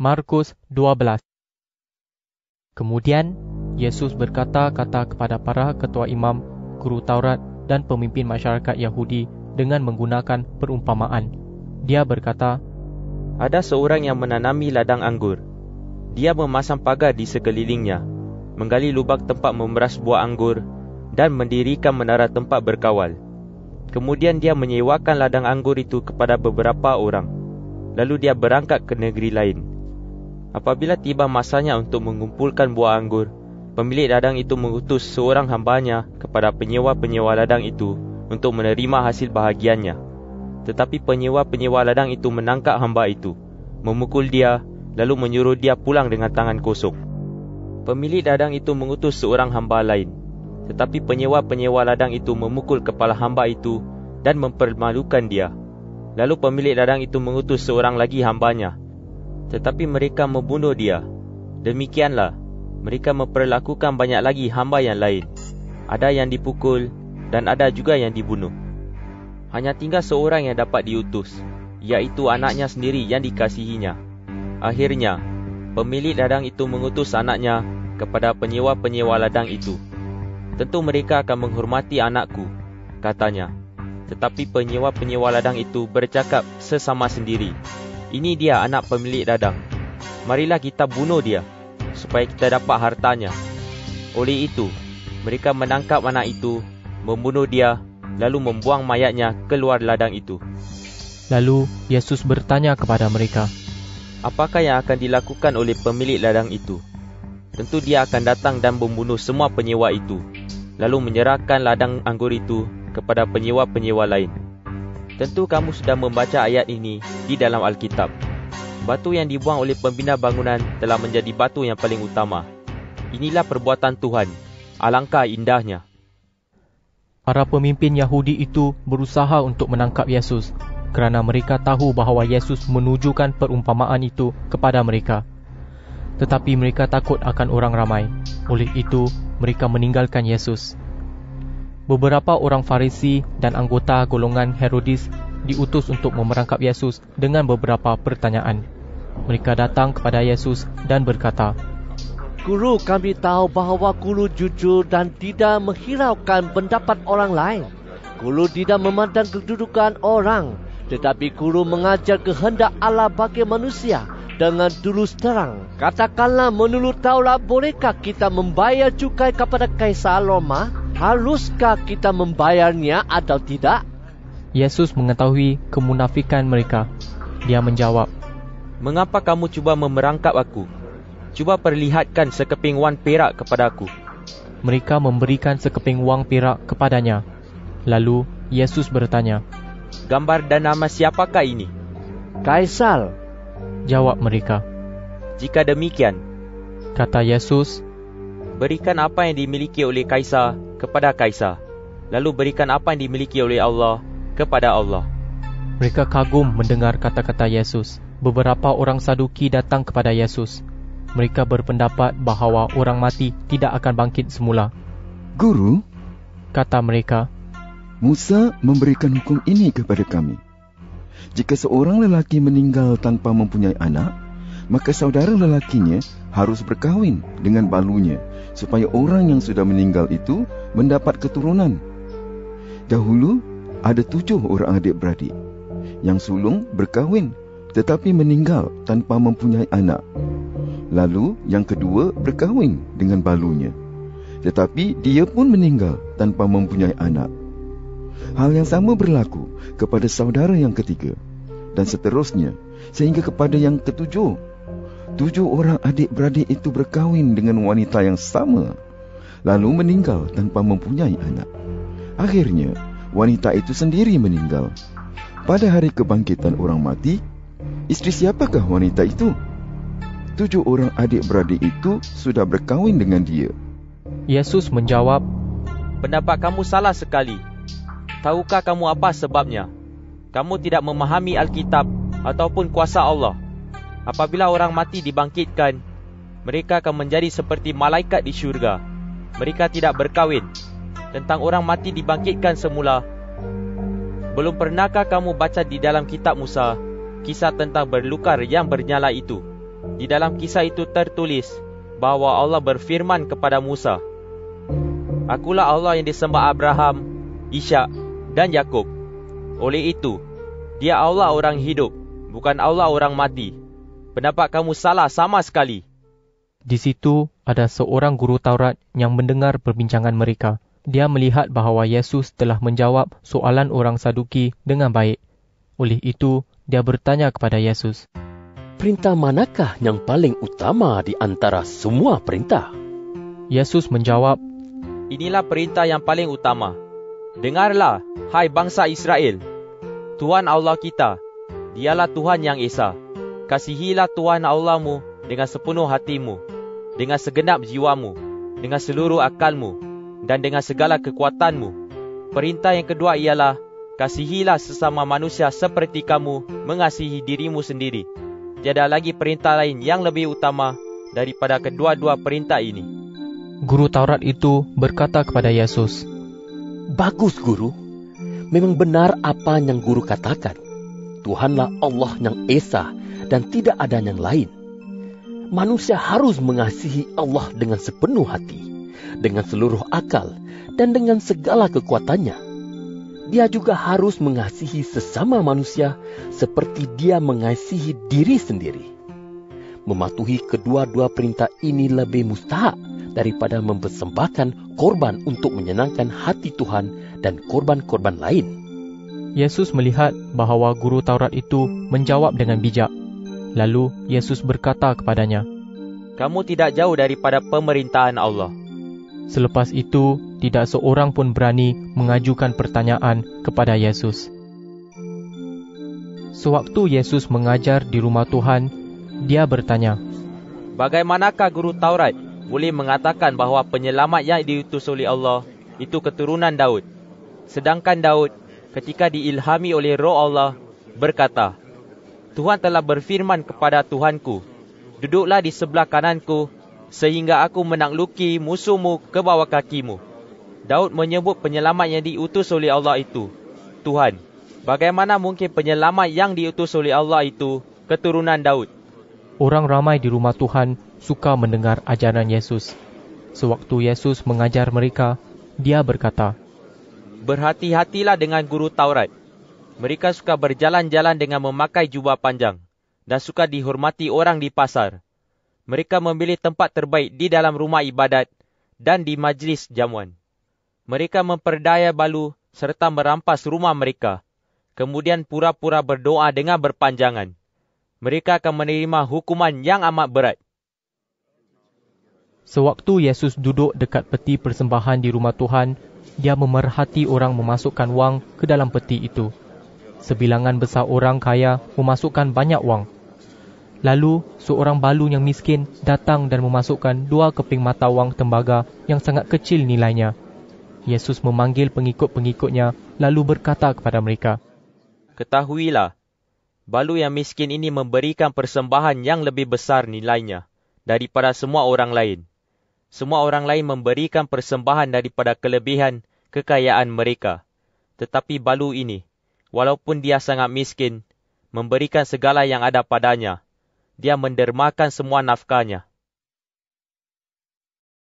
Markus 12. Kemudian Yesus berkata-kata kepada para ketua imam, guru Taurat dan pemimpin masyarakat Yahudi dengan menggunakan perumpamaan. Dia berkata, Ada seorang yang menanami ladang anggur. Dia memasang pagar di sekelilingnya, menggali lubang tempat memeras buah anggur dan mendirikan menara tempat berkawal. Kemudian dia menyewakan ladang anggur itu kepada beberapa orang. Lalu dia berangkat ke negeri lain. Apabila tiba masanya untuk mengumpulkan buah anggur, pemilik ladang itu mengutus seorang hambanya kepada penyewa-penyewa ladang itu untuk menerima hasil bahagiannya. Tetapi penyewa-penyewa ladang itu menangkap hamba itu, memukul dia, lalu menyuruh dia pulang dengan tangan kosong. Pemilik ladang itu mengutus seorang hamba lain. Tetapi penyewa-penyewa ladang itu memukul kepala hamba itu dan mempermalukan dia. Lalu pemilik ladang itu mengutus seorang lagi hambanya. Tetapi mereka membunuh dia. Demikianlah, mereka memperlakukan banyak lagi hamba yang lain. Ada yang dipukul dan ada juga yang dibunuh. Hanya tinggal seorang yang dapat diutus, iaitu anaknya sendiri yang dikasihinya. Akhirnya, pemilik ladang itu mengutus anaknya kepada penyewa-penyewa ladang itu. Tentu mereka akan menghormati anakku, katanya. Tetapi penyewa-penyewa ladang itu bercakap sesama sendiri, Ini dia anak pemilik ladang. Marilah kita bunuh dia, supaya kita dapat hartanya. Oleh itu, mereka menangkap anak itu, membunuh dia, lalu membuang mayatnya keluar ladang itu. Lalu Yesus bertanya kepada mereka, Apakah yang akan dilakukan oleh pemilik ladang itu? Tentu dia akan datang dan membunuh semua penyewa itu, lalu menyerahkan ladang anggur itu kepada penyewa-penyewa lain. Tentu kamu sudah membaca ayat ini di dalam Alkitab. Batu yang dibuang oleh pembina bangunan telah menjadi batu yang paling utama. Inilah perbuatan Tuhan. Alangkah indahnya. Para pemimpin Yahudi itu berusaha untuk menangkap Yesus, kerana mereka tahu bahawa Yesus menunjukkan perumpamaan itu kepada mereka. Tetapi mereka takut akan orang ramai. Oleh itu, mereka meninggalkan Yesus. Beberapa orang Farisi dan anggota golongan Herodis diutus untuk memerangkap Yesus dengan beberapa pertanyaan. Mereka datang kepada Yesus dan berkata, Guru, kami tahu bahawa Guru jujur dan tidak menghiraukan pendapat orang lain. Guru tidak memandang kedudukan orang, tetapi Guru mengajar kehendak Allah bagi manusia dengan tulus terang. Katakanlah, menurut Taurat, bolehkah kita membayar cukai kepada Kaisar Roma? Haruskah kita membayarnya atau tidak? Yesus mengetahui kemunafikan mereka. Dia menjawab, Mengapa kamu cuba memerangkap aku? Cuba perlihatkan sekeping wang perak kepada aku. Mereka memberikan sekeping wang perak kepadanya. Lalu Yesus bertanya, Gambar dan nama siapakah ini? Kaisar, jawab mereka. Jika demikian, Kata Yesus, berikan apa yang dimiliki oleh Kaisar kepada Kaisar, lalu berikan apa yang dimiliki oleh Allah kepada Allah. Mereka kagum mendengar kata-kata Yesus. Beberapa orang Saduki datang kepada Yesus. Mereka berpendapat bahawa orang mati tidak akan bangkit semula. Guru, Kata mereka, Musa memberikan hukum ini kepada kami. Jika seorang lelaki meninggal tanpa mempunyai anak, maka saudara lelakinya harus berkahwin dengan balunya, supaya orang yang sudah meninggal itu mendapat keturunan. Dahulu ada 7 orang adik-beradik. Yang sulung berkahwin tetapi meninggal tanpa mempunyai anak. Lalu yang kedua berkahwin dengan balunya, tetapi dia pun meninggal tanpa mempunyai anak. Hal yang sama berlaku kepada saudara yang ketiga, dan seterusnya sehingga kepada yang ketujuh. 7 orang adik-beradik itu berkahwin dengan wanita yang sama, lalu meninggal tanpa mempunyai anak. Akhirnya wanita itu sendiri meninggal. Pada hari kebangkitan orang mati, isteri siapakah wanita itu? 7 orang adik-beradik itu sudah berkahwin dengan dia. Yesus menjawab, Pendapat kamu salah sekali. Tahukah kamu apa sebabnya? Kamu tidak memahami Alkitab ataupun kuasa Allah. Apabila orang mati dibangkitkan, mereka akan menjadi seperti malaikat di syurga. Mereka tidak berkahwin. Tentang orang mati dibangkitkan semula, belum pernahkah kamu baca di dalam kitab Musa kisah tentang berlukar yang bernyala itu? Di dalam kisah itu tertulis bahawa Allah berfirman kepada Musa, "Akulah Allah yang disembah Abraham, Ishak dan Yakub. Oleh itu, Dia Allah orang hidup, bukan Allah orang mati. Pendapat kamu salah sama sekali." Di situ ada seorang guru Taurat yang mendengar perbincangan mereka. Dia melihat bahawa Yesus telah menjawab soalan orang Saduki dengan baik. Oleh itu, dia bertanya kepada Yesus, "Perintah manakah yang paling utama di antara semua perintah?" Yesus menjawab, "Inilah perintah yang paling utama. Dengarlah, hai bangsa Israel. Tuhan Allah kita, Dialah Tuhan yang Esa. Kasihilah Tuhan Allahmu dengan sepenuh hatimu, dengan segenap jiwamu, dengan seluruh akalmu, dan dengan segala kekuatanmu. Perintah yang kedua ialah, kasihilah sesama manusia seperti kamu mengasihi dirimu sendiri. Tiada lagi perintah lain yang lebih utama daripada kedua-dua perintah ini." Guru Taurat itu berkata kepada Yesus, "Bagus, Guru. Memang benar apa yang Guru katakan. Tuhanlah Allah yang Esa dan tidak ada yang lain. Manusia harus mengasihi Allah dengan sepenuh hati, dengan seluruh akal, dan dengan segala kekuatannya. Dia juga harus mengasihi sesama manusia seperti dia mengasihi diri sendiri. Mematuhi kedua-dua perintah ini lebih mustahak daripada mempersembahkan korban untuk menyenangkan hati Tuhan dan korban-korban lain." Yesus melihat bahawa guru Taurat itu menjawab dengan bijak. Lalu Yesus berkata kepadanya, "Kamu tidak jauh daripada pemerintahan Allah." Selepas itu, tidak seorang pun berani mengajukan pertanyaan kepada Yesus. Sewaktu Yesus mengajar di rumah Tuhan, dia bertanya, "Bagaimanakah guru Taurat boleh mengatakan bahawa penyelamat yang diutus oleh Allah itu keturunan Daud? Sedangkan Daud, ketika diilhami oleh Roh Allah, berkata, 'Tuhan telah berfirman kepada Tuhanku, duduklah di sebelah kananku, sehingga aku menakluki musuhmu ke bawah kakimu.' Daud menyebut penyelamat yang diutus oleh Allah itu Tuhan. Bagaimana mungkin penyelamat yang diutus oleh Allah itu keturunan Daud?" Orang ramai di rumah Tuhan suka mendengar ajaran Yesus. Sewaktu Yesus mengajar mereka, dia berkata, "Berhati-hatilah dengan guru Taurat. Mereka suka berjalan-jalan dengan memakai jubah panjang dan suka dihormati orang di pasar. Mereka memilih tempat terbaik di dalam rumah ibadat dan di majlis jamuan. Mereka memperdaya balu serta merampas rumah mereka, kemudian pura-pura berdoa dengan berpanjangan. Mereka akan menerima hukuman yang amat berat." Sewaktu Yesus duduk dekat peti persembahan di rumah Tuhan, dia memerhati orang memasukkan wang ke dalam peti itu. Sebilangan besar orang kaya memasukkan banyak wang. Lalu, seorang balu yang miskin datang dan memasukkan 2 keping mata wang tembaga yang sangat kecil nilainya. Yesus memanggil pengikut-pengikutnya lalu berkata kepada mereka, "Ketahuilah, balu yang miskin ini memberikan persembahan yang lebih besar nilainya daripada semua orang lain. Semua orang lain memberikan persembahan daripada kelebihan kekayaan mereka. Tetapi balu ini, walaupun dia sangat miskin, memberikan segala yang ada padanya. Dia mendermakan semua nafkahnya